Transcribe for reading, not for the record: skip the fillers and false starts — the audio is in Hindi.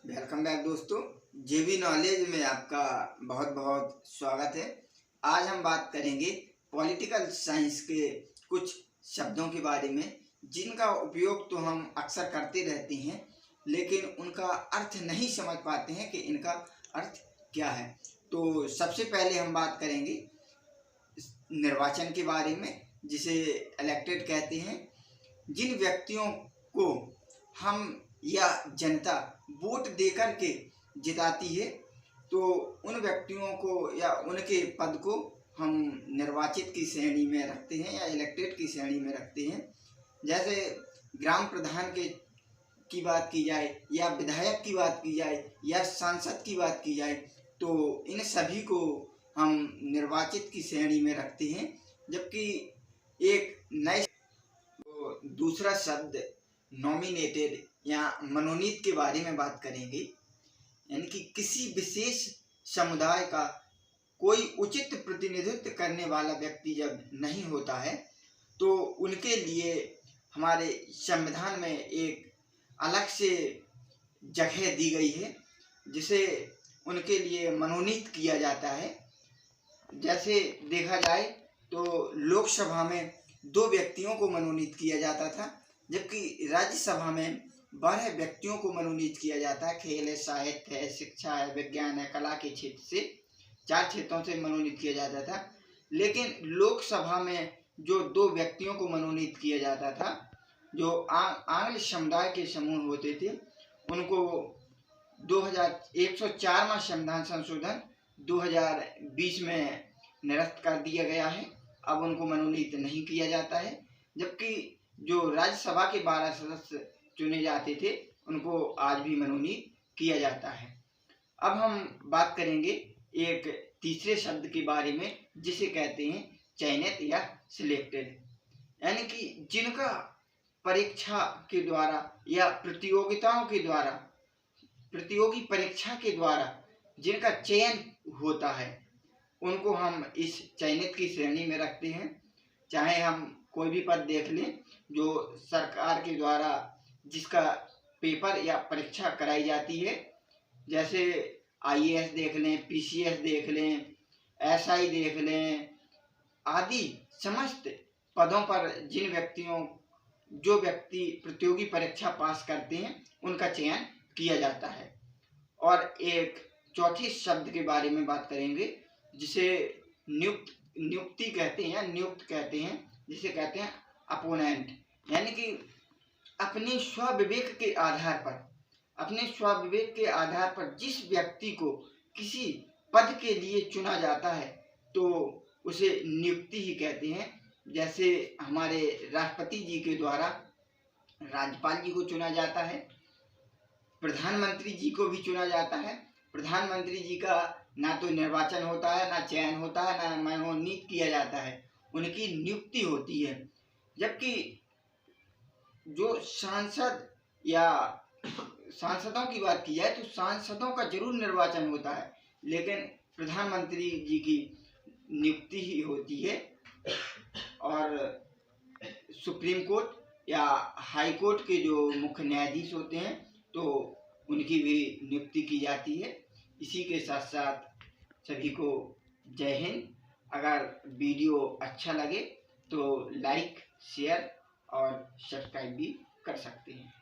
वेलकम बैक दोस्तों। जेबी नॉलेज में आपका बहुत बहुत स्वागत है। आज हम बात करेंगे पॉलिटिकल साइंस के कुछ शब्दों के बारे में, जिनका उपयोग तो हम अक्सर करते रहते हैं, लेकिन उनका अर्थ नहीं समझ पाते हैं कि इनका अर्थ क्या है। तो सबसे पहले हम बात करेंगे निर्वाचन के बारे में, जिसे इलेक्टेड कहते हैं। जिन व्यक्तियों को हम या जनता वोट देकर के जिताती है, तो उन व्यक्तियों को या उनके पद को हम निर्वाचित की श्रेणी में रखते हैं या इलेक्टेड की श्रेणी में रखते हैं। जैसे ग्राम प्रधान के की बात की जाए, या विधायक की बात की जाए, या सांसद की बात की जाए, तो इन सभी को हम निर्वाचित की श्रेणी में रखते हैं। जबकि एक नए दूसरा शब्द नॉमिनेटेड या मनोनीत के बारे में बात करेंगे। यानी कि किसी विशेष समुदाय का कोई उचित प्रतिनिधित्व करने वाला व्यक्ति जब नहीं होता है, तो उनके लिए हमारे संविधान में एक अलग से जगह दी गई है, जिसे उनके लिए मनोनीत किया जाता है। जैसे देखा जाए तो लोकसभा में 2 व्यक्तियों को मनोनीत किया जाता था, जबकि राज्यसभा में 12 व्यक्तियों को मनोनीत किया जाता है। खेल है, साहित्य है, शिक्षा है, विज्ञान है, कला के क्षेत्र से 4 क्षेत्रों से मनोनीत किया जाता था। लेकिन लोकसभा में जो 2 व्यक्तियों को मनोनीत किया जाता था, जो आंग्ल समुदाय के समूह होते थे, उनको 104वां संविधान संशोधन 2020 में निरस्त कर दिया गया है। अब उनको मनोनीत नहीं किया जाता है। जबकि जो राज्यसभा के 12 सदस्य चुने जाते थे, उनको आज भी मनोनीत किया जाता है। अब हम बात करेंगे एक तीसरे शब्द के बारे में, जिसे कहते हैं चयनित या सिलेक्टेड। यानी कि जिनका परीक्षा के द्वारा या प्रतियोगिताओं के द्वारा, प्रतियोगी परीक्षा के द्वारा जिनका चयन होता है, उनको हम इस चयनित की श्रेणी में रखते हैं। चाहे हम कोई भी पद देख लें, जो सरकार के द्वारा जिसका पेपर या परीक्षा कराई जाती है, जैसे IAS देख लें, PCS देख लें, SI देख लें, आदि समस्त पदों पर जो व्यक्ति प्रतियोगी परीक्षा पास करते हैं, उनका चयन किया जाता है। और एक चौथे शब्द के बारे में बात करेंगे, जिसे नियुक्ति कहते हैं या नियुक्त कहते हैं, जिसे कहते हैं अपोनेंट। यानी कि अपने स्वविवेक के आधार पर जिस व्यक्ति को किसी पद के लिए चुना जाता है, तो उसे नियुक्ति ही कहते हैं। जैसे हमारे राष्ट्रपति जी के द्वारा राज्यपाल जी को चुना जाता है, प्रधानमंत्री जी को भी चुना जाता है। प्रधानमंत्री जी का ना तो निर्वाचन होता है, ना चयन होता है, ना मनोनीत किया जाता है, उनकी नियुक्ति होती है। जबकि जो सांसदों की बात की जाए, तो सांसदों का जरूर निर्वाचन होता है, लेकिन प्रधानमंत्री जी की नियुक्ति ही होती है। और सुप्रीम कोर्ट या हाई कोर्ट के जो मुख्य न्यायाधीश होते हैं, तो उनकी भी नियुक्ति की जाती है। इसी के साथ साथ सभी को जय हिंद। अगर वीडियो अच्छा लगे तो लाइक, शेयर और सब्सक्राइब भी कर सकते हैं।